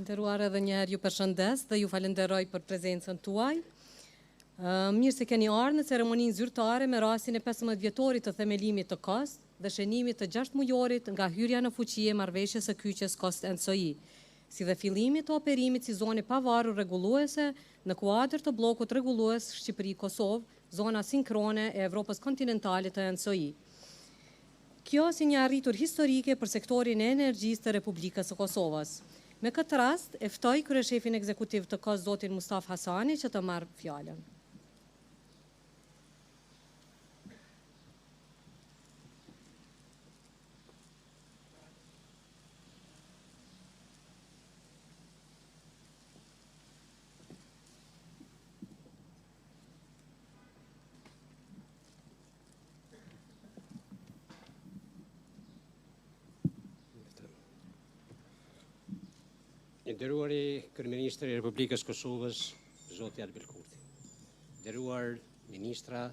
Nderuar edhe një herë ju përshëndes dhe ju falenderoj për prezencën tuaj. Mirë se keni ardhur në ceremoninë zyrtare me rastin e 15 vjetorit të themelimit të Kostt dhe shënimit të 6 mujorit nga hyrja në fuqi e marrëveshjes së kyçes Kostt SH.A, si dhe fillimit të operimit si zonë pavarur rregulluese në kuadër të bllokut rregullues Shqipëri-Kosovë, zona sinkrone e Evropës kontinentale të SH.A. Kjo si një arritur historike për sektorin e energjisë të Republikës së Kosovës. Me këtë rast, e ftoj kryeshefin ekzekutiv të Kostt, zotin SH.A, që të marrë fjalën. Nderuari Kryeministri i Republikës Kosovës, zoti Albin Kurti. Nderuar ministra,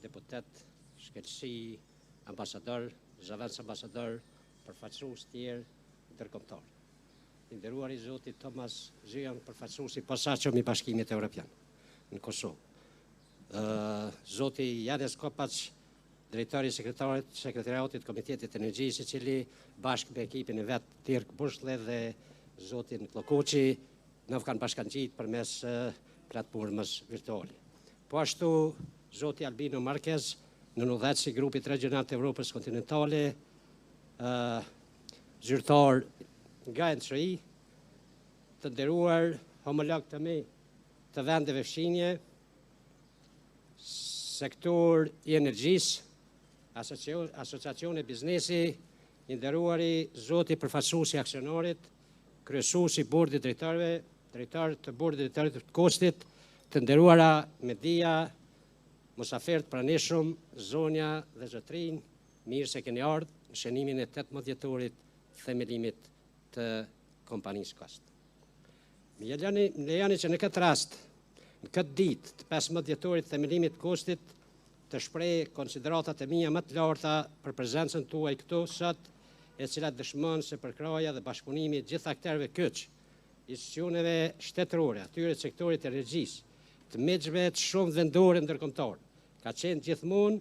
deputet, shkelësi, ambasador, zëvendës ambasador, përfaqësues tjerë ndërkombëtar. Nderuari zoti Thomas Zhian, përfaqësuesi posaçëm i Bashkimit Evropian në Kosovë. Zoti Janez Kopac, drejtori i sekretariatit Komitetit të Energjisë, i cili bashkë me ekipin e vet Dirk Bushlle dhe zotin Klokoqi në kanë bashkangjit përmes platformës Vjetori. Po ashtu zoti Albino Marquez, në udhëheqësi i grupit regional të Evropës kontinentale, zyrtar nga SH.A, të nderuar homolog të mi të vendeve fshinje, sektor i energjisë, asociacion e biznesi, i nderuari zoti përfaqësuesi i aksionarit, kryesuesi i bordit drejtarëve, drejtar të bordit drejtarëve të Kostit, të nderuara media, mosafirët pranishëm, zonja dhe zotrinj, mirë se keni ardhur në shënimin e 18 vjetorit themelimit të kompanisë Kostt. Më lejoni që në këtë rast, në këtë ditë të 15 vjetorit themelimit të Kostit, të shpreh konsideratat e mia më të larta për prezencën tuaj këtu sot, e cilat dëshmon se përkraja dhe bashkëpunimi gjithë aktorëve kyç, institucioneve shtetërore, atyre të sektorit të energjisë, të mexhve të shumë vendore ndërkombëtar, ka qenë gjithmonë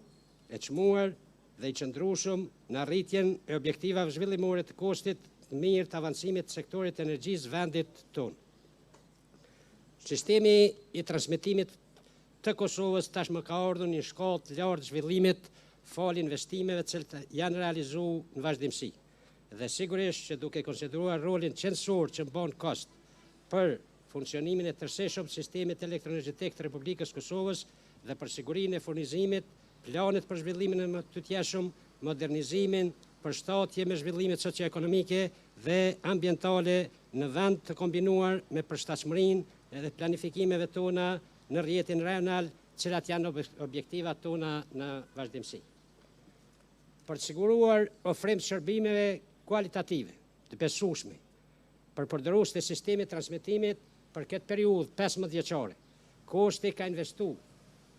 e çmuar dhe i qëndrueshëm në arritjen e objektivave zhvillimore të Kostit të mirë të avancimit të sektorit të energjisë vendit tonë. Sistemi i transmetimit të Kosovës tashmë ka ardhur në një shkallë të lartë zhvillimit fal investimeve që janë realizuar në vazhdimsi. Dhe sigurisht që duke konsideruar rolin qendror që mban Kostt për funksionimin e tërësishëm të sistemit elektroenergjetik të Republikës Kosovës dhe për sigurinë e furnizimit, planet për zhvillimin e më të tjeshëm, modernizimin, përshtatje me zhvillimet socio-ekonomike dhe ambientale në vend të kombinuar me përshtatshmërinë edhe planifikimeve tona në rrjetin rajonal, cilat janë objektivat tona në vazhdimsi. Për të siguruar ofrim të shërbimeve kualitative, të besueshme, për përdorus të sistemit transmetimit për këtë periudhë 15 vjeçare, Koshti ka investuar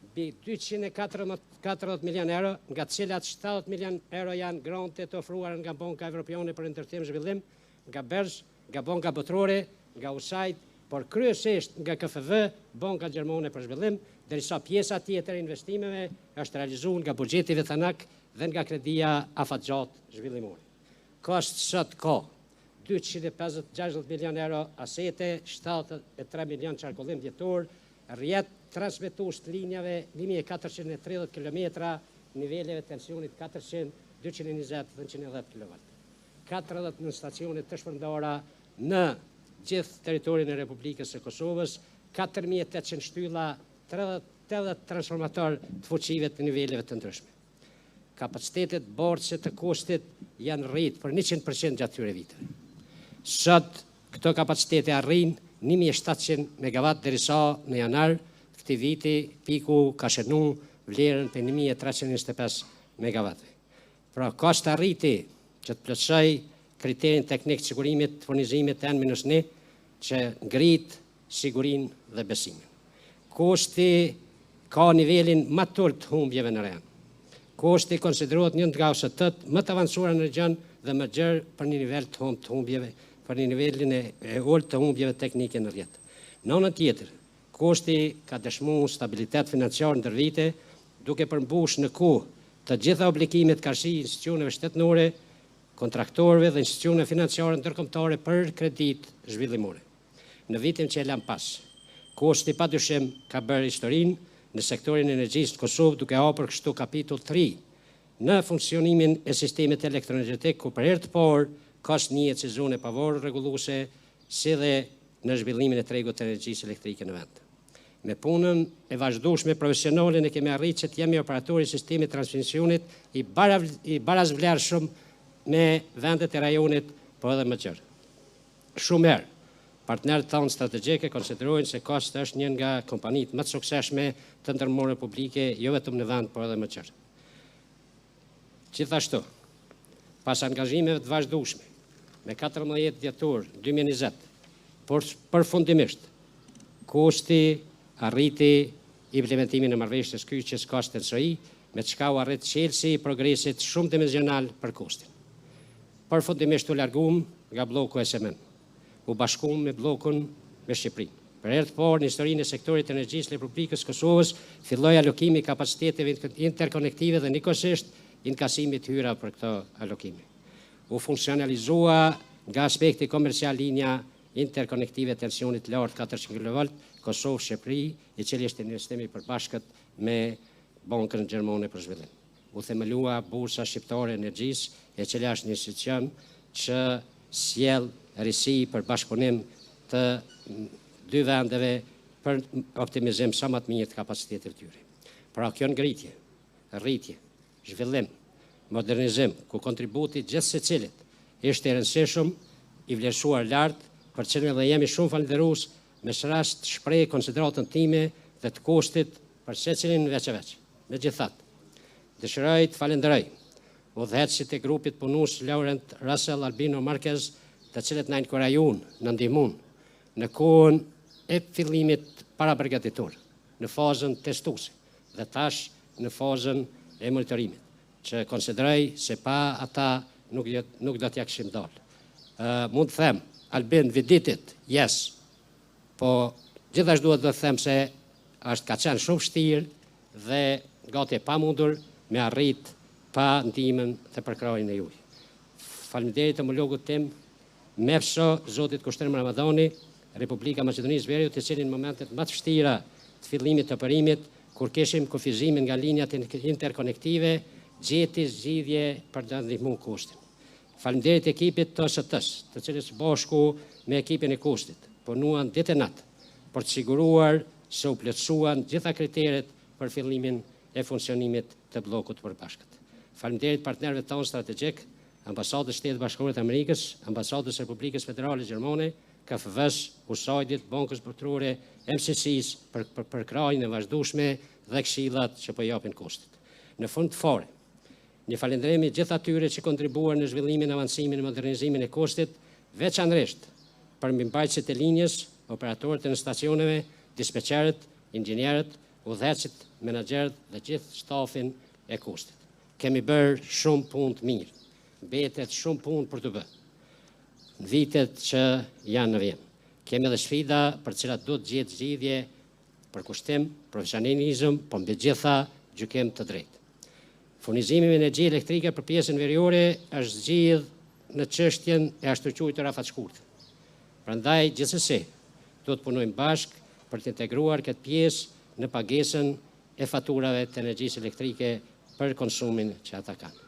mbi 240 milion euro, nga të cilat 70 milion euro janë grante të ofruar nga Banka Evropiane për Ndërtim dhe Zhvillim, nga BERS, nga Banka Botërore, nga USAID, por kryesisht nga KFV, Banka Gjermane për Zhvillim, derisa pjesa tjetër e investimeve është realizuar nga buxheti veçanak dhe nga kredia afatgjat zhvillimore. Kostt sot ka 260 milion euro asete, 73 milion qarkullim vjetor, rrjet transmetues të linjave 1430 km, niveleve tensionit 400, 220 dhe 110 kV. 40 stacione të shpërndara në gjithë territorin e Republikës së Kosovës, 4800 shtylla, 80 transformator të fuqive të niveleve të ndryshme. Kapacitetet borxhe të Kostit janë rrit për 100% gjatë këtyre viteve. Sot këto kapacitete arrin 1700 MW derisa në janar këtij viti piku ka shënuar vlerën për 1325 MW. Pra Kostt arriti që të plotësoj kriterin teknik të sigurimit të furnizimit N-1 që ngrit sigurinë dhe besimin. Koshti ka nivelin më të lartë të humbjeve në rajon. Koshti konsiderohet një nga OST-t më të avancuara në region dhe më gjerë për një nivel të humbjeve për një nivelin e ulët të humbjeve teknike në rjetë. Në anën tjetër, Kostti ka dëshmuar stabilitet financiar ndër vite, duke përmbush në kohë të gjitha obligimet karshi institucioneve shtetënore, kontraktorëve dhe institucione financiare ndërkombëtare për kredit zhvillimore. Në vitin që e lam pas, Kostti padyshim ka bërë historinë në sektorin e energjisë në Kosovë duke hapur kështu kapitull 3 në funksionimin e sistemit elektroenergjetik, ku për herë të parë Kostt njihet si zonë e pavarur rregulluese, si dhe në zhvillimin e tregut të energjisë elektrike në vend. Me punën e vazhdueshme profesionale ne kemi arritur që të jemi operatori i sistemit transmisionit i barazvlerëshëm me vendet e rajonit, po edhe më gjerë. Shumë herë, partnerët tanë strategjike konsiderojnë se Kostt është një nga kompanitë më të suksesshme të ndërmarrjeve publike, jo vetëm në vend, por edhe më gjerë. Gjithashtu, pas angazhimeve të vazhdueshme, me 14 dhjetor 2020, por përfundimisht, Kostti arriti implementimin e marrëveshjes kyçes Kostt SH.A, me çka u arrit çelësi i progresit shumë dimensional për Kostin. Përfundimisht u larguam nga bloku SMN, u bashkuam me blokun me Shqipërinë. Për herë të parë në historinë e sektorit të energjisë Republikës Kosovës filloi alokimi i kapaciteteve interkonektive dhe nikosisht inkasimi të hyra për këto alokime. U funksionalizua nga aspekti komercial linja interkonektive tensionit lartë 400 kV Kosovë-Shqipëri, i cili është investimi i përbashkët me Bankën Gjermane për Zhvillim. U themelua Bursa Shqiptare e Energjisë, e cila është një institucion që sjell risi për bashkëpunim të dy vendeve për optimizim sa më të mirë të kapacitetit të tyre. Pra kjo ngritje, rritje, zhvillim, modernizim, ku kontributi gjithë secilit ishte i rëndësishëm, i vlerësuar lart, për cilën dhe jemi shumë falënderues me rast shpreh konsideratën time dhe të Kostit për secilin veç e veç. Megjithatë, dëshiroj të falenderoj udhëheqësit e grupit punues Laurent Russell Albino Marquez, të cilët na inkurajun, na ndihmun në kohën e fillimit paraprogatitor, në fazën testuese dhe tash në fazën e monitorimit, që konsideroj se pa ata nuk do t'ja kishim dalë. Mund të them, Albin, viditit, yes, po gjithashtu duhet të them se ka qenë shumë vështirë dhe gati e pamundur me arrit pa ndihmën dhe përkrahjen e juaj. Faleminderit homologut tim, MEFSH-A, zotit Kushter Ramadani, Republika Maqedonisë Veriut, të cilin në momentet më të vështira të fillimit të operimit, kur kishim kufizimin nga linjat interkonektive, gjeti zgjidhje për të ndihmuar Kostin. Faleminderit ekipit të SH.A-s, të cilës bashku me ekipin e Kostit punuan ditë e natë për të siguruar se u plotësuan gjitha kriteret për fillimin e funksionimit të bllokut të përbashkët. Faleminderit partnerëve tonë strategjik, Ambasadës Shtetit Bashkuar të Amerikës, Ambasadës Republikës Federale Gjermane, KFV-s, USAID-it, Bankës Botërore, MCC-s për përkrahjen e vazhdueshme dhe këshillat që po japin Kostit. Në fund fare, një falënderim gjithë atyre që kontribuan në zhvillimin, avancimin e modernizimin e Kostit, veçanërisht për mbajtësit e linjës, operatorët e stacioneve, dispečerët, inxhinierët, udhëheqësit, menaxherët dhe gjithë stafin e Kostit. Kemi bërë shumë punë të mirë, mbetet shumë punë për të bërë në vitet që janë në vijim. Kemi edhe sfida për cilat do të gjetë zgjidhje për kushtim, profesionalizëm, po mbi gjitha gjykim të drejtë. Furnizimi me energji elektrike për pjesën veriore është zgjidh në çështjen e ashtu quajtur afatshkurtë. Prandaj gjithsesi do të punojmë bashkë për të integruar këtë pjesë në pagesën e faturave të energjisë elektrike për konsumin që ata kanë.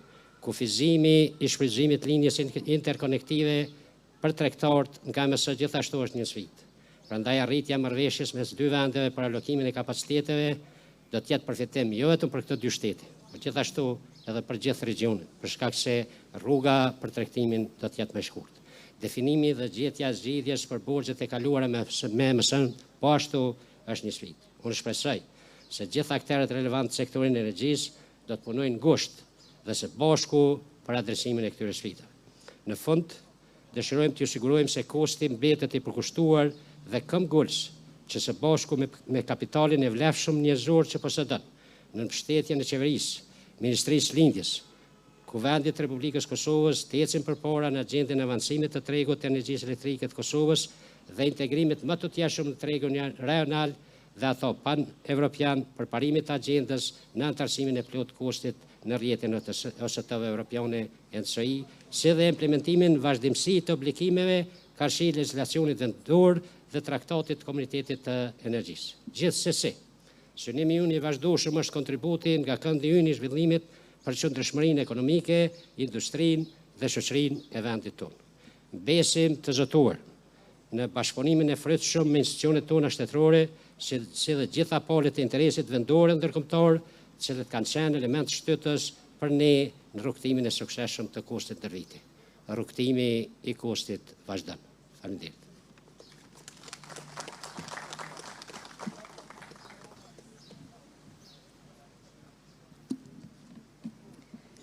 Kufizimi i shfrytëzimit linjës interkonektive për tregtarët nga MS gjithashtu është një sfidë. Prandaj arritja e marrëveshjes mes dy vendeve për alokimin e kapaciteteve do të jetë përfitim jo vetëm për këto dy shtete, por gjithashtu edhe për gjithë regionin, për shkak se rruga për tregtimin do të jetë më e shkurtër. Definimi dhe gjetja e zgjidhjes për borxhet e kaluara me MS-n po ashtu është një sfidë. Unë shpresoj se gjithë aktorët relevantë të sektorit të energjisë do të punojnë ngushtë dhe së bashku për adresimin e këtyre sfidave. Në fund, dëshirojmë t'ju sigurojmë se Kostti mbetet i përkushtuar dhe këmbgulës që së bashku me kapitalin e vlefshëm njerëzor që posedon, në mbështetjen e qeverisë, Ministrisë Lindjes, Kuvendit të Republikës Kosovës të ecin përpara në agjendën e avancimit të tregut të energjisë elektrike të Kosovës dhe integrimit më të tjeshëm në tregun rajonal dhe ato pan-evropian për parimit të agjendës në antarësimin e plot Kostit në rrjetin e SH.A Evropiane SH.A, si dhe implementimin vazhdimsi të obligimeve karshi legislacionit vendor dhe traktatit të Komunitetit të Energjisë. Gjithsesi, synimi ynë i vazhdueshëm është kontributi nga këndi ynë i zhvillimit për qëndrueshmërinë ekonomike, industrinë dhe shoqërinë e vendit tonë. Besim të zëtuar në bashkëpunimin e frytshëm me institucionet tona shtetërore, si dhe gjitha palët e interesit vendore ndërkombëtar, të cilët kanë qenë element shtytës për ne në rrugtimin e suksesshëm të Kostit ndër vite. Rrugtimi i Kostit vazhdon. Faleminderit.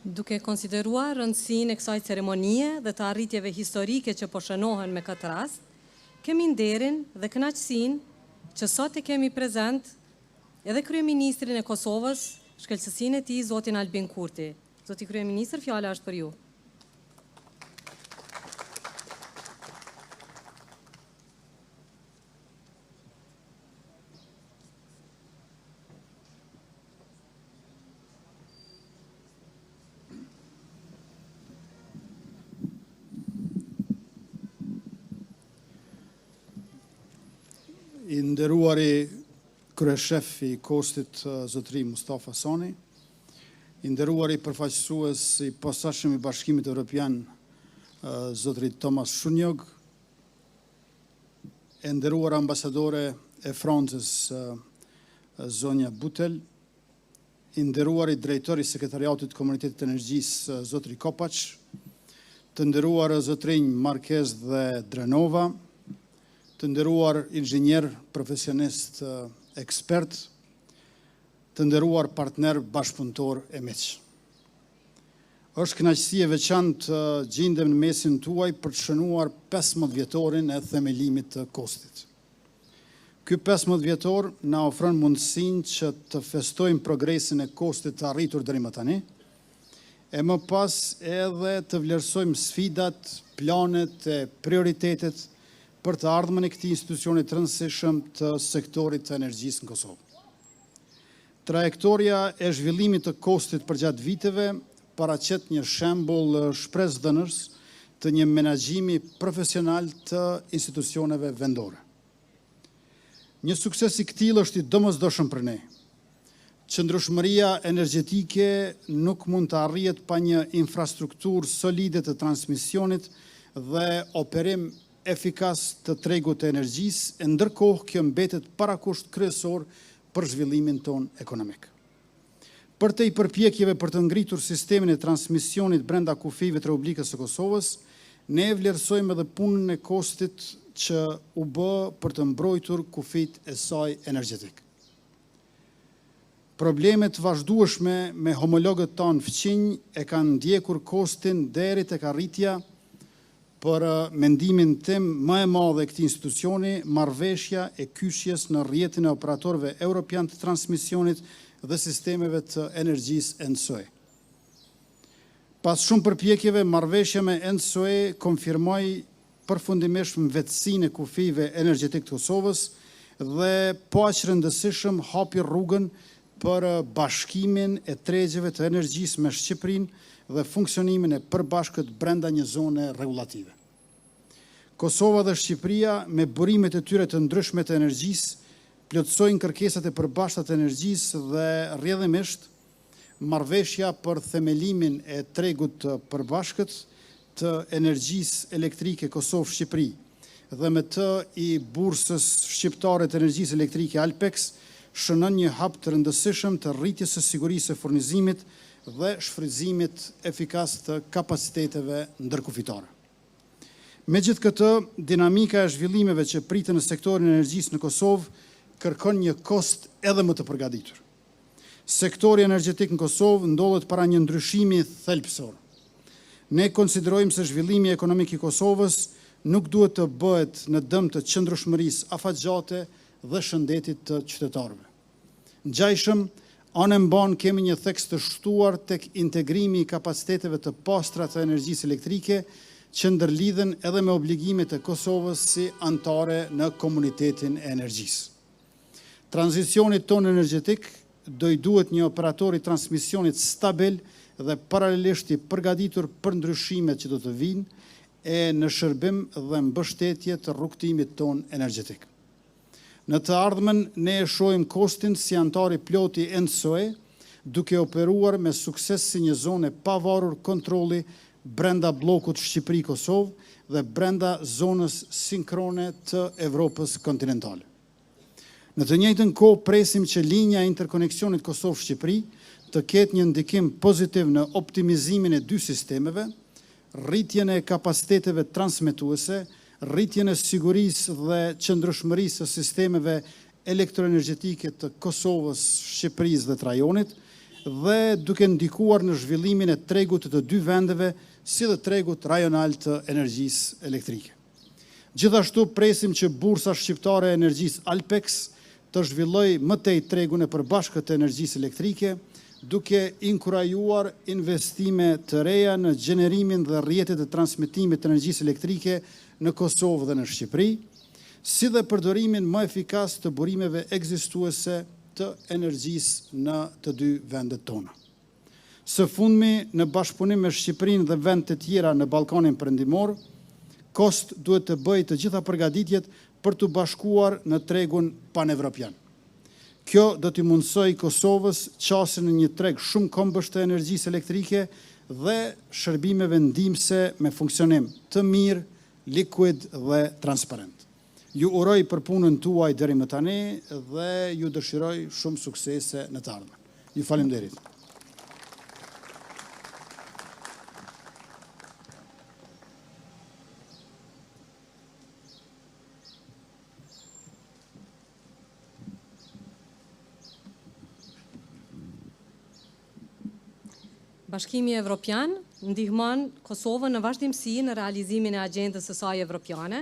Duke konsideruar rëndësinë e kësaj ceremonie dhe të arritjeve historike që po shënohen me këtë rast, kemi nderin dhe kënaqësinë që sot e kemi prezent edhe kryeministrin e Kosovës, shkencësinë e tij zotin Albin Kurti. Zoti kryeministër, fjala është për ju. I nderuari kryeshef i Kostit zotëri Mustafa Sani, i nderuari përfaqësues i posaçëm i Bashkimit Evropian zotëri Thomas Shunjog, e nderuar ambasadore e Francës zonja Butel, i nderuari drejtori i Sekretariatit të Komunitetit të Energjisë zotëri Kopaç, të nderuar zotrinj Marquez dhe Drenova, të nderuar inxhinier, profesionist, ekspert, të nderuar partner bashkëpunëtor e miq. Është kënaqësi e veçantë gjendem në mesin tuaj për të shënuar 15 vjetorin e themelimit të Kostit. Ky 15 vjetor na ofron mundësinë që të festojmë progresin e Kostit të arritur deri më tani, e më pas edhe të vlerësojmë sfidat, planet e prioritetet për të ardhmen e këtij institucioni të rëndësishëm të sektorit të energjisë në Kosovë. Trajektoria e zhvillimit të Kostit përgjatë viteve paraqet një shembull shpresdhënës të një menaxhimi profesional të institucioneve vendore. Një sukses i këtillë është i domosdoshëm për ne. Qëndrueshmëria energjetike nuk mund të arrihet pa një infrastrukturë solide të transmisionit dhe operim efikas të tregut të energjisë, e ndërkohë kjo mbetet parakusht kryesor për zhvillimin ton ekonomik. Për te i përpjekjeve për të ngritur sistemin e transmisionit brenda kufive të Republikës së Kosovës, ne vlerësojmë edhe punën e Kostit që u bë për të mbrojtur kufit e saj energjetik. Problemet vazhdueshme me homologët tanë fqinj e kanë ndjekur Kostin deri tek arritja, për mendimin tim më e madhe e këtij institucioni, marrëveshja e kyshjes në rrjetin e operatorëve europian të transmisionit dhe sistemeve të energjisë SH.A. Pas shumë përpjekjeve, marrëveshja me SH.A konfirmoi përfundimisht vetësinë e kufive energjetik të Kosovës dhe po aq rëndësishëm hapi rrugën për bashkimin e tregjeve të energjisë me Shqipërinë dhe funksionimin e përbashkët brenda një zone regulative. Kosova dhe Shqipëria, me burimet e tyre të ndryshme të energjisë, plotësojnë kërkesat e përbashkëta të energjisë dhe rrjedhimisht marrëveshja për themelimin e tregut të përbashkët të energjisë elektrike Kosovë-Shqipëri dhe me të i bursës shqiptare të energjisë elektrike Alpex shënon një hap të rëndësishëm të rritjes së sigurisë së furnizimit dhe shfrytëzimit efikas të kapaciteteve ndërkufitare. Megjithë këtë, dinamika e zhvillimeve që pritën në sektorin e energjisë në Kosovë kërkon një Koszt edhe më të përgatitur. Sektori energjetik në Kosovë ndodhet para një ndryshimi thelbësor. Ne konsiderojmë se zhvillimi ekonomik i Kosovës nuk duhet të bëhet në dëm të qëndrueshmërisë afatgjate dhe shëndetit të qytetarëve. Ngjajshëm, Anë mban kemi një theks të shtuar tek integrimi i kapaciteteve të pastra të energjisë elektrike që ndërlidhen edhe me obligimet e Kosovës si antare në komunitetin e energjisë. Tranzicionit tonë energjetik do i duhet një operator i transmisionit stabil dhe paralelisht i përgatitur për ndryshimet që do të vinë e në shërbim dhe mbështetje të rrugtimit tonë energjetik. Në të ardhmen, ne e shohim Kostin si antari ploti SH.A, duke operuar me sukses si një zonë pavarur kontrolli brenda bllokut Shqipëri-Kosovë dhe brenda zonës sinkrone të Evropës kontinentale. Në të njëjtën kohë presim që linja e interkoneksionit Kosovë-Shqipëri të ketë një ndikim pozitiv në optimizimin e dy sistemeve, rritjen e kapaciteteve transmetuese, rritjen e sigurisë dhe qëndrueshmërisë së sistemeve elektroenergjetike të Kosovës, Shqipërisë dhe të rajonit, dhe duke ndikuar në zhvillimin e tregut të dy vendeve, si dhe tregut rajonal të energjisë elektrike. Gjithashtu presim që Bursa Shqiptare e Energjisë Alpex të zhvilloj më tej tregun e përbashkët të energjisë elektrike, duke inkurajuar investime të reja në gjenerimin dhe rrjetet e transmetimit të energjisë elektrike në Kosovë dhe në Shqipëri, si dhe përdorimin më efikas të burimeve ekzistuese të energjisë në të dy vendet tona. Së fundmi, në bashkëpunim me Shqipërinë dhe vende të tjera në Ballkanin Perëndimor, Kostt duhet të bëjë të gjitha përgatitjet për të bashkuar në tregun panevropian. Kjo do t'i mundsoj Kosovës qasjen në një treg shumë kombësht të energjisë elektrike dhe shërbimeve ndihmëse me funksionim të mirë, liquid dhe transparent. Ju uroj për punën tuaj deri më tani dhe ju dëshiroj shumë suksese në të ardhmen. Ju faleminderit. Bashkimi Evropian ndihmon Kosovën në vazhdimsi në realizimin e agjendës së saj evropiane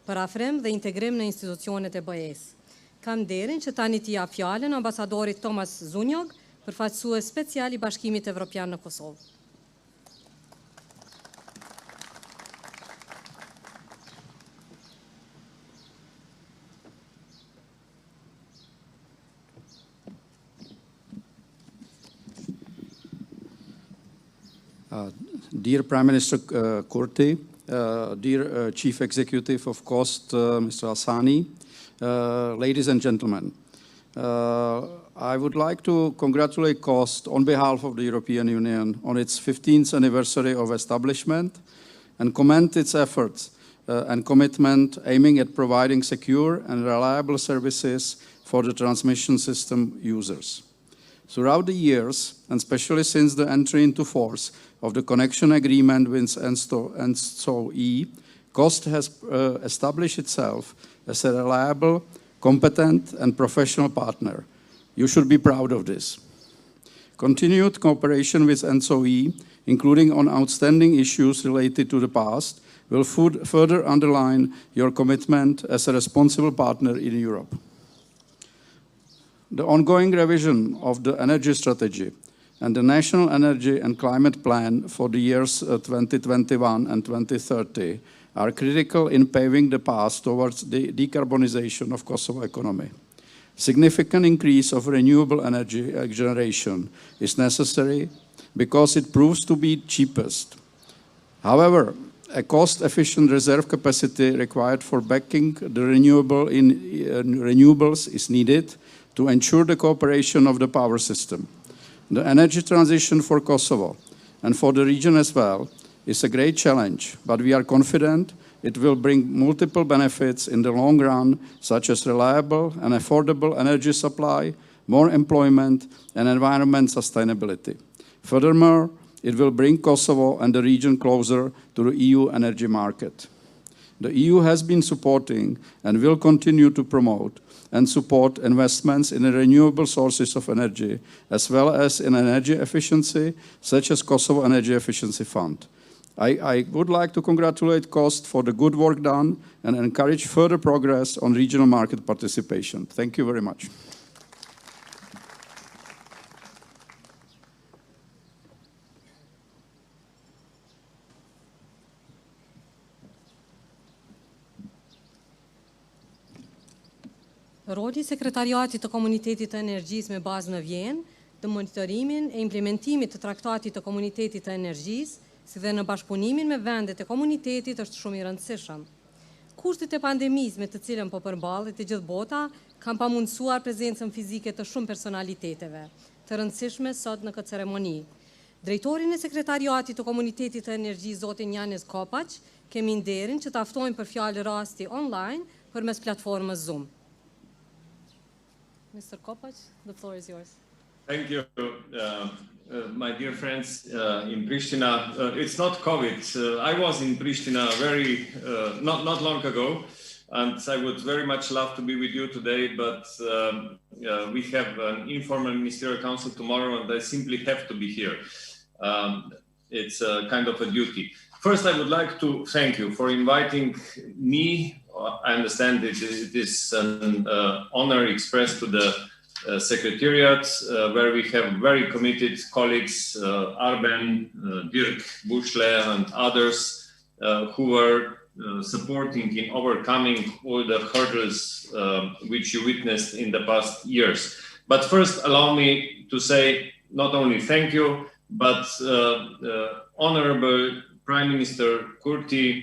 për afrim dhe integrim në institucionet e BE-s. Kam nderin që tani t'i jap fjalën ambasadorit Thomas Zunjog, përfaqësues special i Bashkimit Evropian në Kosovë. Dear Prime Minister Kurti, dear Chief Executive of Kostt, Mr. Asani, ladies and gentlemen, I would like to congratulate Kostt on behalf of the European Union on its 15th anniversary of establishment and commend its efforts and commitment aiming at providing secure and reliable services for the transmission system users. Throughout the years, and especially since the entry into force of the connection agreement with SH.A, Kostt has established itself as a reliable, competent, and professional partner. You should be proud of this. Continued cooperation with SH.A, including on outstanding issues related to the past, will further underline your commitment as a responsible partner in Europe. The ongoing revision of the energy strategy and the National Energy and Climate Plan for the years 2021 and 2030 are critical in paving the path towards the decarbonization of Kosovo economy. Significant increase of renewable energy generation is necessary because it proves to be cheapest. However, a cost-efficient reserve capacity required for backing the renewables is needed to ensure the cooperation of the power system. The energy transition for Kosovo and for the region as well is a great challenge, but we are confident it will bring multiple benefits in the long run, such as reliable and affordable energy supply, more employment, and environment sustainability. Furthermore, it will bring Kosovo and the region closer to the EU energy market. The EU has been supporting and will continue to promote and support investments in renewable sources of energy, as well as in energy efficiency, such as Kosovo Energy Efficiency Fund. I would like to congratulate Kostt for the good work done and encourage further progress on regional market participation. Thank you very much. Roli i sekretariatit të Komunitetit të Energjisë me bazë në Vjenë, të monitorimin e implementimit të traktatit të Komunitetit të Energjisë, si dhe në bashkëpunimin me vendet e komunitetit është shumë i rëndësishëm. Kushtet e pandemisë me të cilën po përballet e gjithë bota kanë pamundësuar prezencën fizike të shumë personaliteteve të rëndësishme sot në këtë ceremoni. Drejtorin e sekretariatit të Komunitetit të Energjisë, zotin Janis Kopaq, kemi nderin që të ftojmë për fjalë rasti online përmes platformës Zoom. Mr. Kopaq, the floor is yours. Thank you, my dear friends in Pristina. It's not COVID. I was in Pristina not long ago, and I would very much love to be with you today, but we have an informal ministerial council tomorrow, and I simply have to be here. It's kind of a duty. First, I would like to thank you for inviting me. I understand it is an honor expressed to the Secretariat, where we have very committed colleagues, Arben, Dirk, Bushler, and others who were supporting in overcoming all the hurdles which you witnessed in the past years. But first, allow me to say not only thank you, but Honorable Prime Minister Kurti,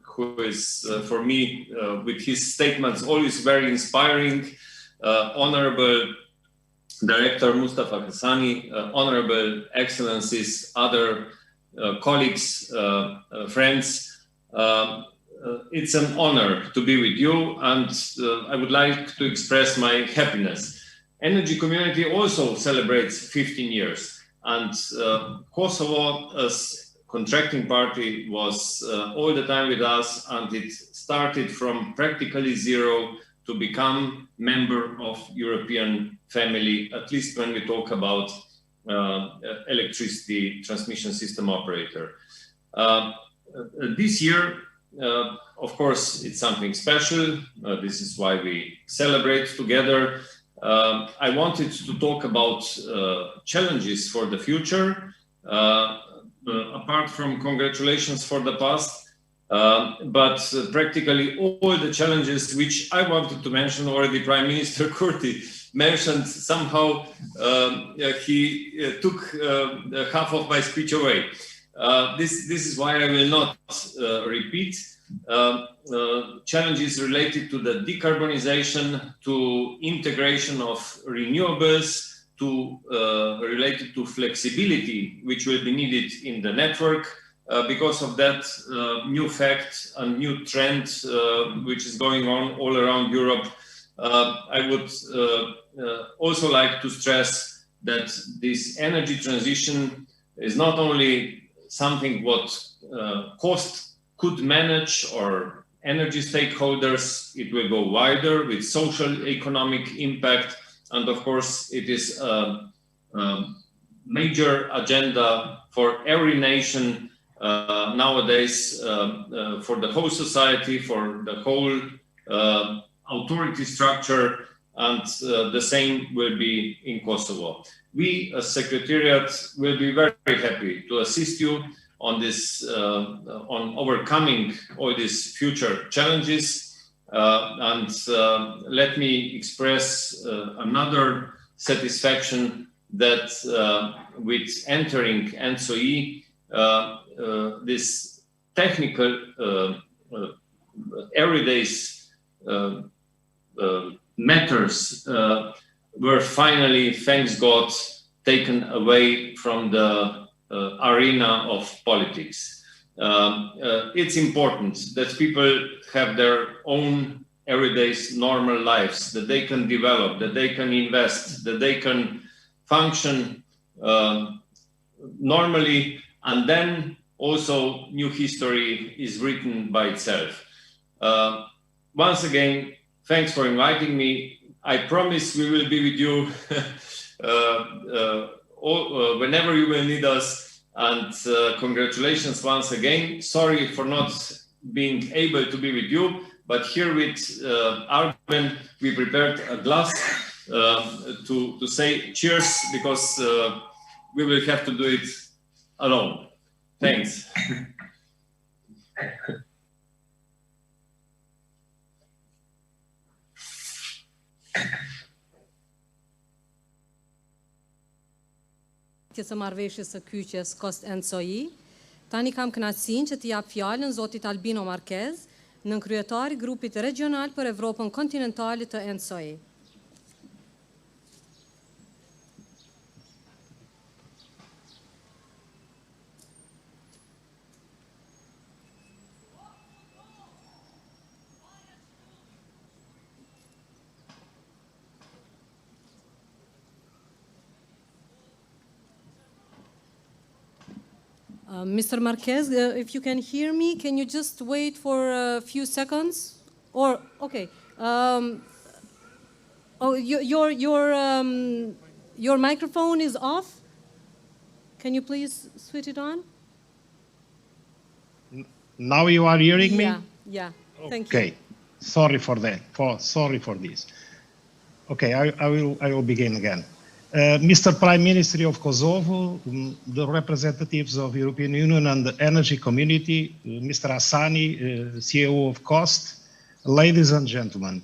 who is for me, with his statements, always very inspiring, Honorable Director Mustafa Hassani, Honorable Excellencies, other colleagues, friends, it's an honor to be with you, and I would like to express my happiness. Energy Community also celebrates 15 years, and Kosovo as contracting party was all the time with us, and it started from practically zero to become member of European family, at least when we talk about electricity transmission system operator. This year, of course, it's something special. This is why we celebrate together. I wanted to talk about challenges for the future, apart from congratulations for the past. But practically all the challenges which I wanted to mention already, Prime Minister Kurti mentioned somehow. He took half of my speech away. This is why I will not repeat. Challenges related to the decarbonization, to integration of renewables, to related to flexibility, which will be needed in the network. Because of that new fact and new trend which is going on all around Europe, I would also like to stress that this energy transition is not only something what Kostt could manage or energy stakeholders, it will go wider with social economic impact, and of course it is a major agenda for every nation nowadays, for the whole society, for the whole authority structure, and the same will be in Kosovo. We as Secretariat will be very happy to assist you on this, on overcoming all these future challenges. And let me express another satisfaction that with entering SH.A, this technical everyday matters were finally, thanks God, taken away from the arena of politics. It's important that people have their own everyday normal lives, that they can develop, that they can invest, that they can function normally, and then also new history is written by itself. Once again, thanks for inviting me. I promise we will be with you whenever you will need us. And congratulations once again. Sorry for not being able to be with you, but here with Arben, we prepared a glass to say cheers, because we will have to do it alone. Thanks. zbatjes së marrëveshjes së kyqes Kostt and SH.A. Tani kam kënaqësinë që t'i jap fjalën zotit Albino Marquez, nënkryetari i grupit regional për Evropën kontinentale të SH.A. Mr. Marquez, if you can hear me, can you just wait for a few seconds? Or, okay. Your microphone is off. Can you please switch it on? Now you are hearing me? Yeah. Thank you. Okay. Sorry for that. Sorry for this. Okay, I will begin again. Mr. Prime Minister of Kosovo, the representatives of European Union and the energy community, Mr. Hassani, CEO of Kostt, ladies and gentlemen,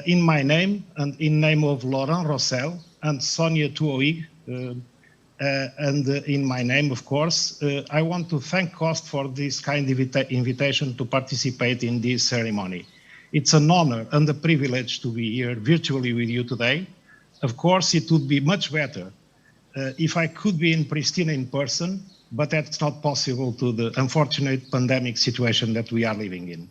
in my name and in name of Laurent Rossel and Sonia Tuoig, and in my name, of course, I want to thank Kostt for this kind invitation to participate in this ceremony. It's an honor and a privilege to be here virtually with you today. Of course, it would be much better if I could be in Pristina in person, but that's not possible to the unfortunate pandemic situation that we are living in.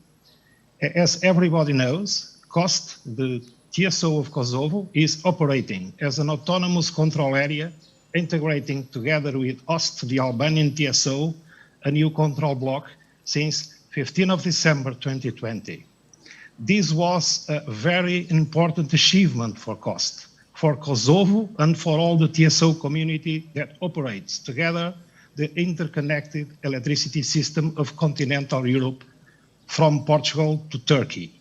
As everybody knows, Kostt, the TSO of Kosovo, is operating as an autonomous control area, integrating together with Kostt, the Albanian TSO, a new control block since 15 of December 2020. This was a very important achievement for Kostt, for Kosovo and for all the TSO community that operates together the interconnected electricity system of continental Europe from Portugal to Turkey.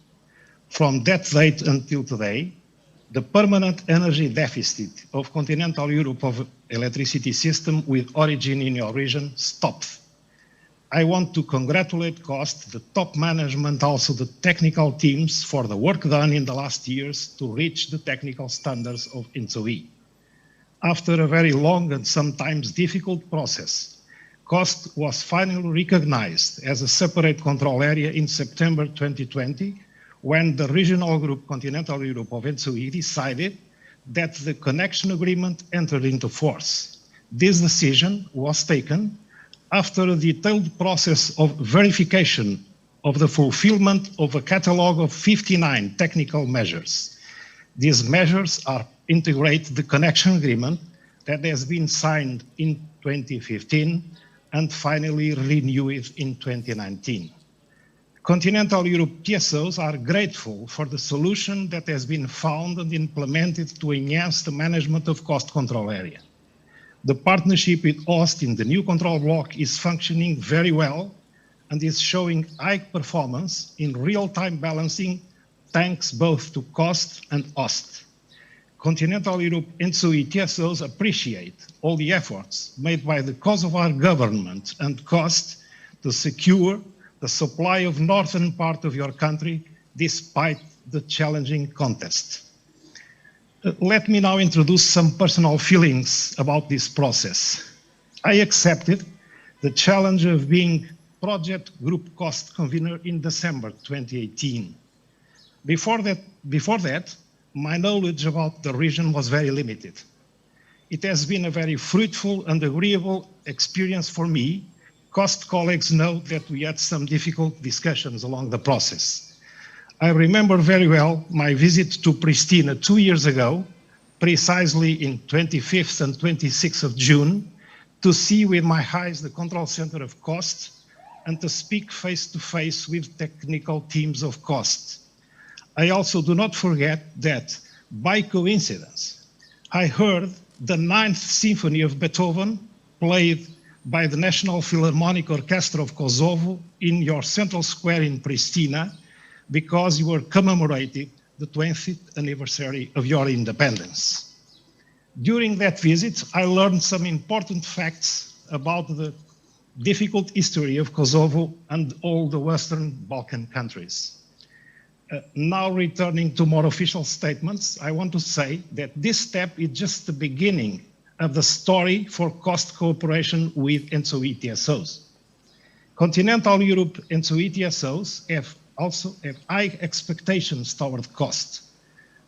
From that date until today, the permanent energy deficit of continental Europe of electricity system with origin in your region stopped. I want to congratulate Kostt, the top management, also the technical teams for the work done in the last years to reach the technical standards of SH.A. After a very long and sometimes difficult process, Kostt was finally recognized as a separate control area in September 2020, when the regional group Continental Europe of SH.A. decided that the connection agreement entered into force. This decision was taken after a detailed process of verification of the fulfillment of a catalog of 59 technical measures. These measures integrate the connection agreement that has been signed in 2015 and finally renewed in 2019. Continental Europe TSOs are grateful for the solution that has been found and implemented to enhance the management of Kostt control area. The partnership with Kostt in the new control block is functioning very well and is showing high performance in real-time balancing, thanks both to Kostt and Kostt. Continental Europe and SH.A. TSOs appreciate all the efforts made by the Kosovar government and Kostt to secure the supply of northern part of your country despite the challenging context. Let me now introduce some personal feelings about this process. I accepted the challenge of being Project Group Kostt convener in December 2018. Before that, my knowledge about the region was very limited. It has been a very fruitful and agreeable experience for me. Kostt colleagues know that we had some difficult discussions along the process. I remember very well my visit to Pristina 2 years ago, precisely in 25th and 26th of June, to see with my eyes the control center of Kostt and to speak face-to-face with technical teams of Kostt. I also do not forget that, by coincidence, I heard the 9th Symphony of Beethoven played by the National Philharmonic Orchestra of Kosovo in your central square in Pristina, because you were commemorating the 20th anniversary of your independence. During that visit, I learned some important facts about the difficult history of Kosovo and all the Western Balkan countries. Now returning to more official statements, I want to say that this step is just the beginning of the story for Kostt cooperation with SH.A TSOs. Continental Europe SH.A TSOs have high expectations toward Kostt.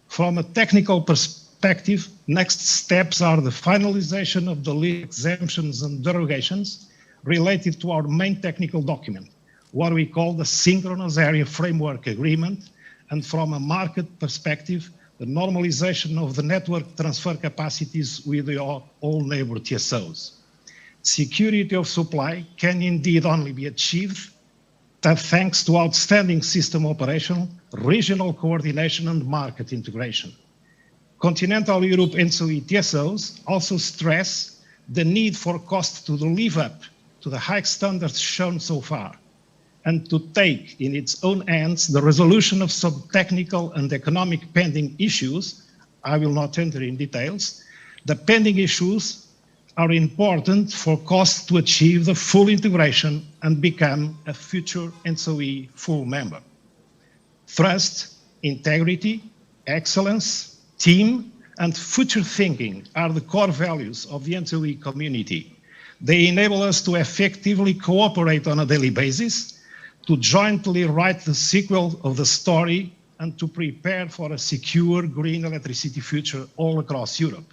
From a technical perspective, next steps are the finalization of the legal exemptions and derogations related to our main technical document, what we call the Synchronous Area Framework Agreement, and from a market perspective, the normalization of the network transfer capacities with all neighbor TSOs. Security of supply can indeed only be achieved thanks to outstanding system operation, regional coordination, and market integration. Continental Europe SH.A TSOs also stress the need for Kostt to live up to the high standards shown so far, and to take in its own hands the resolution of some technical and economic pending issues. I will not enter in details. The pending issues are important for Kostt to achieve the full integration and become a future SH.A full member. Trust, integrity, excellence, team, and future thinking are the core values of the SH.A community. They enable us to effectively cooperate on a daily basis, to jointly write the sequel of the story, and to prepare for a secure green electricity future all across Europe.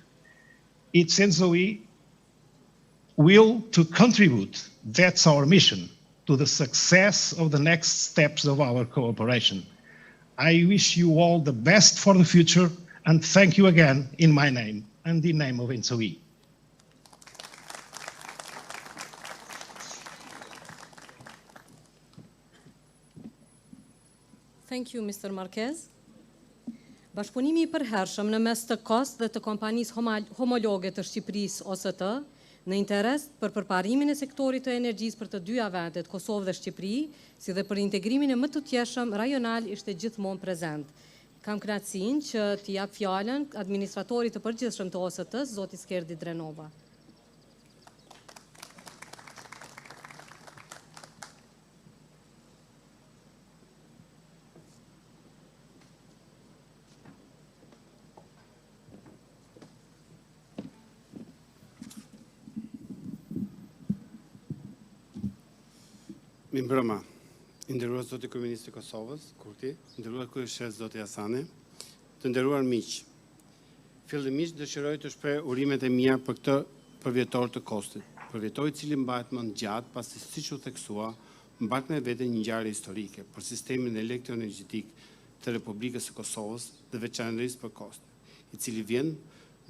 It's SH.A will to contribute, that's our mission, to the success of the next steps of our cooperation. I wish you all the best for the future, and thank you again in my name and in the name of SH.A. Thank you, Mr. Marquez. Bashkëpunimi I përhershëm në mes të Kostt dhe të kompanisë homologe të Shqipërisë SH.A në interes për përparimin e sektorit të energjisë për të dyja vendet, Kosovë dhe Shqipëri, si dhe për integrimin e më të tjeshëm rajonal ishte gjithmonë prezent. Kam kënaqësinë që t'i jap fjalën administratorit të përgjithshëm të OST-s, zoti Skerdi Drenova. Mirëmbrëma, nderuar zoti kryeminist I Kosovës, Kurti, nderuar kryeshes zoti Hasani, të nderuar miq. Fillimisht dëshiroj të shpreh urimet e mia për vjetor të Kostit, për vjetor I cili mbahet më gjatë pasi siç u theksua, mbat me vete një ngjarje historike për sistemin elektroenergjetik të Republikës së Kosovës dhe veçanërisht për Kostt, I cili vjen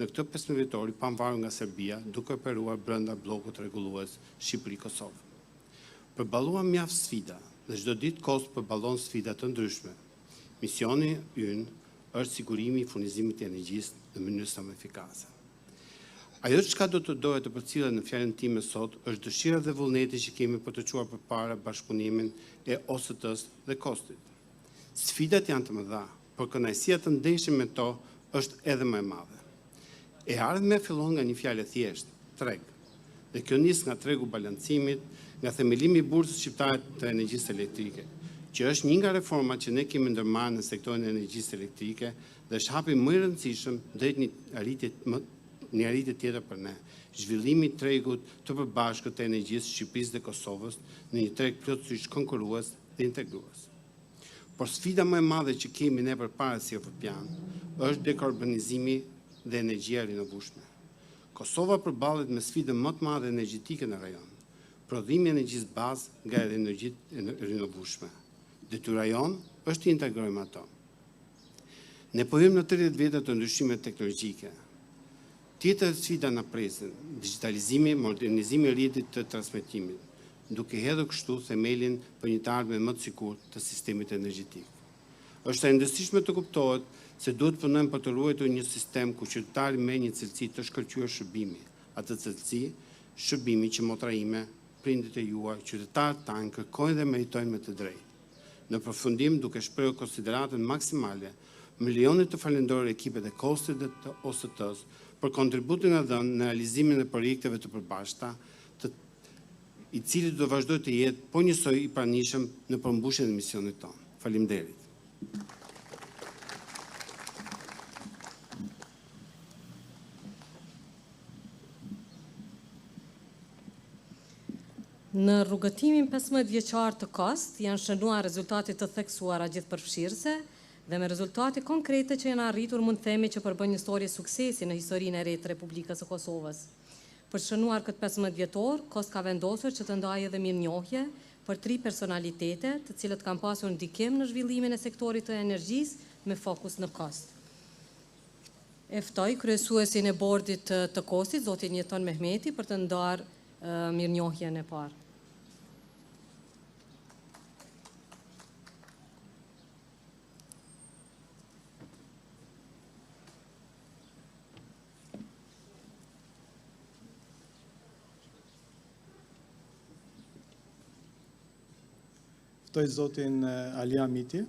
në këtë 15 vjetor I pavarur nga Serbia, duke operuar brenda bllokut rregullues Shqipëri-Kosovë. Përballuam mjaft sfida dhe çdo ditë Kostt përballon sfida të ndryshme. Misioni ynë është sigurimi I furnizimit të energjisë në mënyrë sa më efikase. Ajo çka do të doja të përcjellem në fjalën time sot është dëshira dhe vullneti që kemi për të çuar përpara bashkëpunimin e OST-s dhe Kostit. Sfidat janë të mëdha, por kënaqësia të ndeshim me to është edhe më e madhe. E ardhmja fillon nga një fjalë e thjeshtë, treg. Dhe kjo nis nga tregu balancimit, nga themelimi I bursës shqiptare të energjisë elektrike, që është një nga reformat që ne kemi ndërmarrë në sektorin e energjisë elektrike dhe është hapi më I rëndësishëm drejt një arritje tjetër për ne, zhvillimi I tregut të përbashkët të energjisë Shqipërisë dhe Kosovës në një treg plotësisht konkurrues dhe integrues. Por sfida më e madhe që kemi ne përpara si evropian është dekarbonizimi dhe energjia e rinovueshme. Kosova përballet me sfidën më të madhe energjetike në rajon. Prodhimi I energjisë bazë nga energjitë e rinovueshme. Detyra jon është të integrojmë ato. Ne po jemi në 30 vjet të ndryshimeve teknologjike. Tjetër sfida na presin, digitalizimi, modernizimi I rrjetit të transmetimit, duke hedhur kështu themelin për një të ardhme më të sigurt të sistemit energjetik. Është e rëndësishme të kuptohet se duhet të punojmë për të ruajtur një sistem ku qytetari merr një cilësi të shkëlqyer shërbimi, atë cilësi shërbimi që motra ime, prindit e juaj, qytetarët tanë kërkojnë dhe meritojnë me të drejtë. Në përfundim, duke shprehur konsideratën maksimale, milionit të falenderoj ekipet e Kostit dhe të OST-s për kontributin e dhënë në realizimin e projekteve të përbashkëta, I cili do vazhdoj të jetë po njësoj I pranishëm në përmbushjen e misionit tonë. Faleminderit. Në rrugëtimin 15 vjeçar të Kostt janë shënuar rezultate të theksuara gjithëpërfshirëse dhe me rezultate konkrete që janë arritur mund themi që përbën një histori suksesi në historinë e re të Republikës së Kosovës. Për të shënuar këtë 15 vjetor, Kostt ka vendosur që të ndajë edhe mirënjohje për 3 personalitete, të cilët kanë pasur ndikim në zhvillimin e sektorit të energjisë me fokus në Kostt. E ftoj kryesuesin e bordit të Kostit, zotin Jeton Mehmeti, për të ndarë mirënjohjen e parë. Ftoj zotin Alia Miti,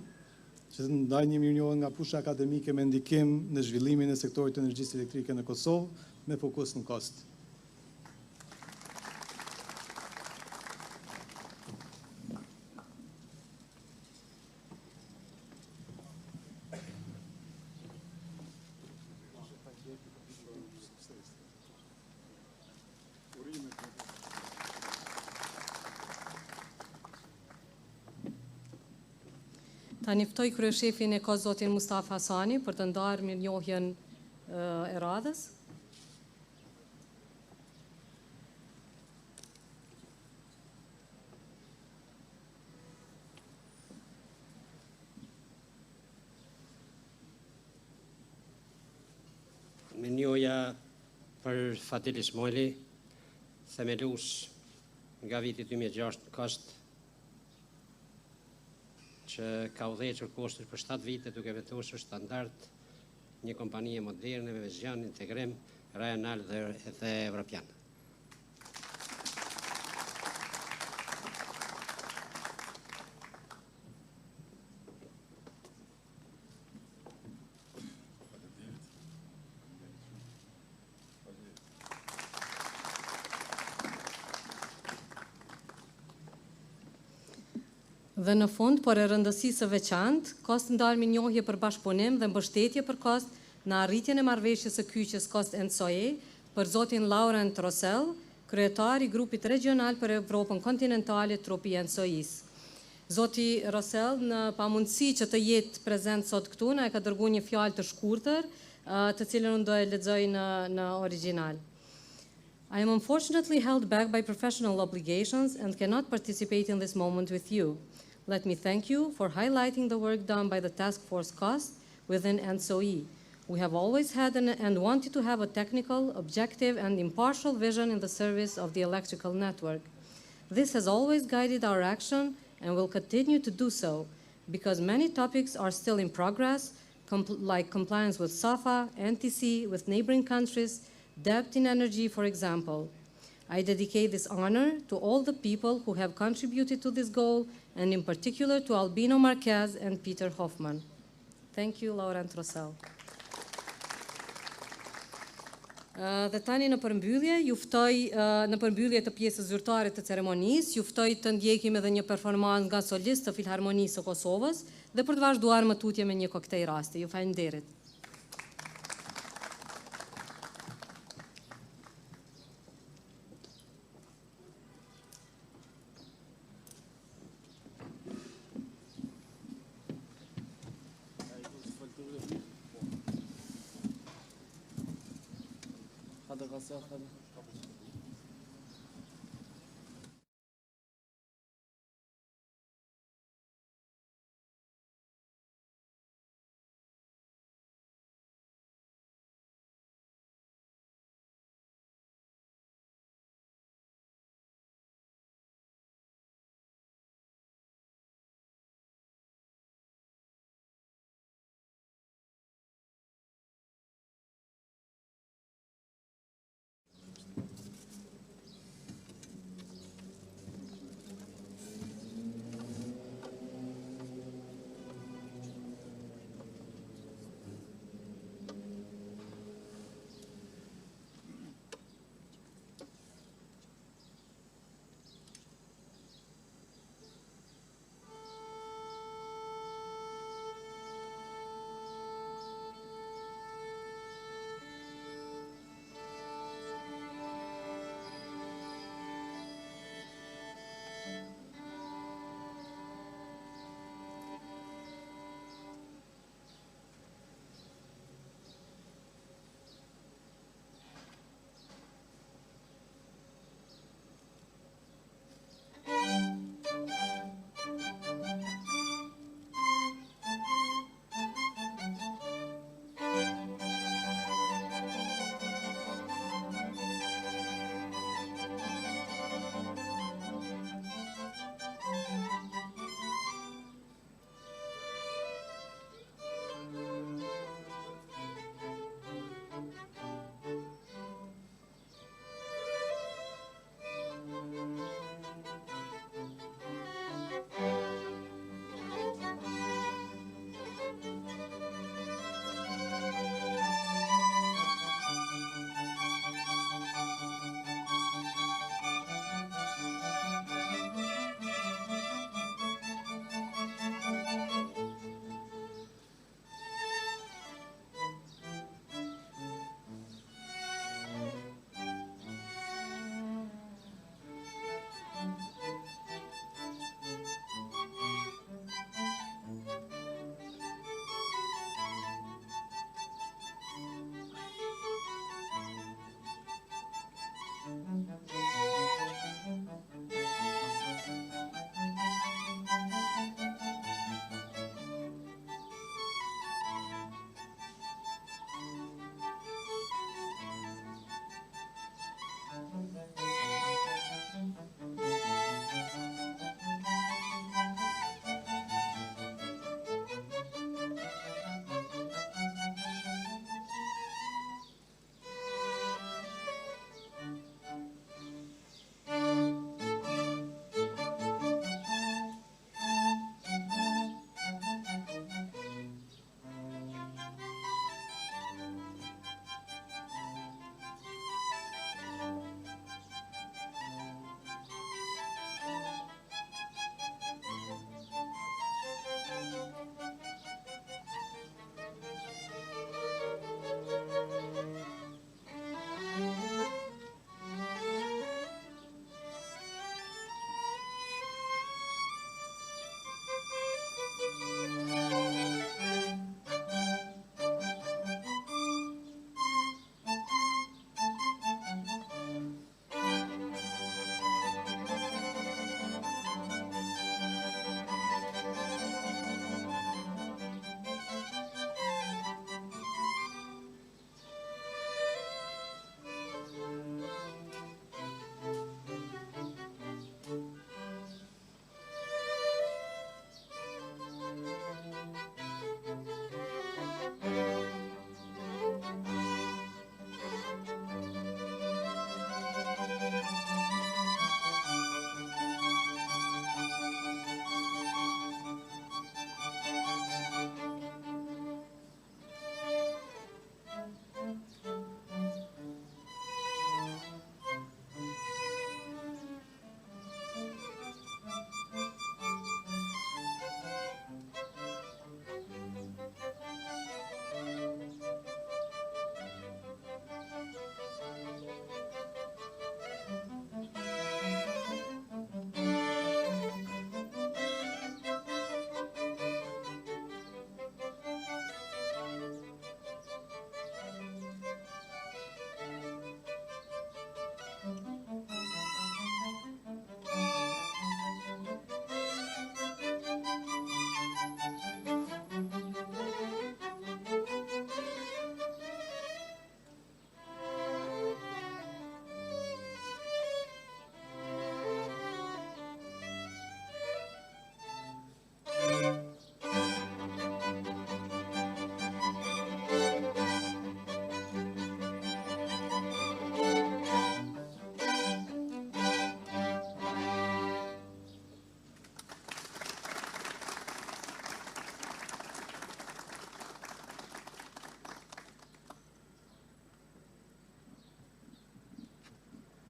që të ndaj një mirënjohje nga pusha akademike me ndikim në zhvillimin e sektorit të energjisë elektrike në Kosovë, me fokus në Kostt. Tani ftoj kryeshefin e Kostt zotin Mustafa Hasani për të ndarë mirënjohjen e radhës. Mirënjohja për Fadil Ismaili, themelues nga viti 2006 në Kostt, që ka udhëhequr Kostin për 7 vite duke vendosur standard një kompanie moderne me vizjon integrim rajonal dhe evropian. Dhe në fund, por e rëndësisë së veçantë, Kostt ndar mirënjohje për bashkëpunim dhe mbështetje për Kostt në arritjen e marrëveshjes së kyçes Kostt SH.A për zotin Laurent Rosell, kryetar i grupit regional për Evropën kontinentale trupi SH.A-s. Zoti Rosell, në pamundësi që të jetë prezent sot këtu, na e ka dërguar një fjalë të shkurtër, të cilën unë do e lexoj në origjinal. I am unfortunately held back by professional obligations and cannot participate in this moment with you. Let me thank you for highlighting the work done by the Task Force Kostt within SH.A. We have always had and wanted to have a technical, objective, and impartial vision in the service of the electrical network. This has always guided our action and will continue to do so, because many topics are still in progress, like compliance with SH.A, NTC, with neighboring countries, debt in energy, for example. I dedicate this honor to all the people who have contributed to this goal, and in particular to Albino Marquez and Peter Hoffman. Thank you, Laurent Rosell. Dhe tani në përmbyllje, ju ftoj në përmbyllje të pjesës zyrtare të ceremonisë, ju ftoj të ndjekim edhe një performancë nga solistë të Filharmonisë së Kosovës dhe për të vazhduar më tutje me një koktej rasti. Ju faleminderit. هذا غسان هذا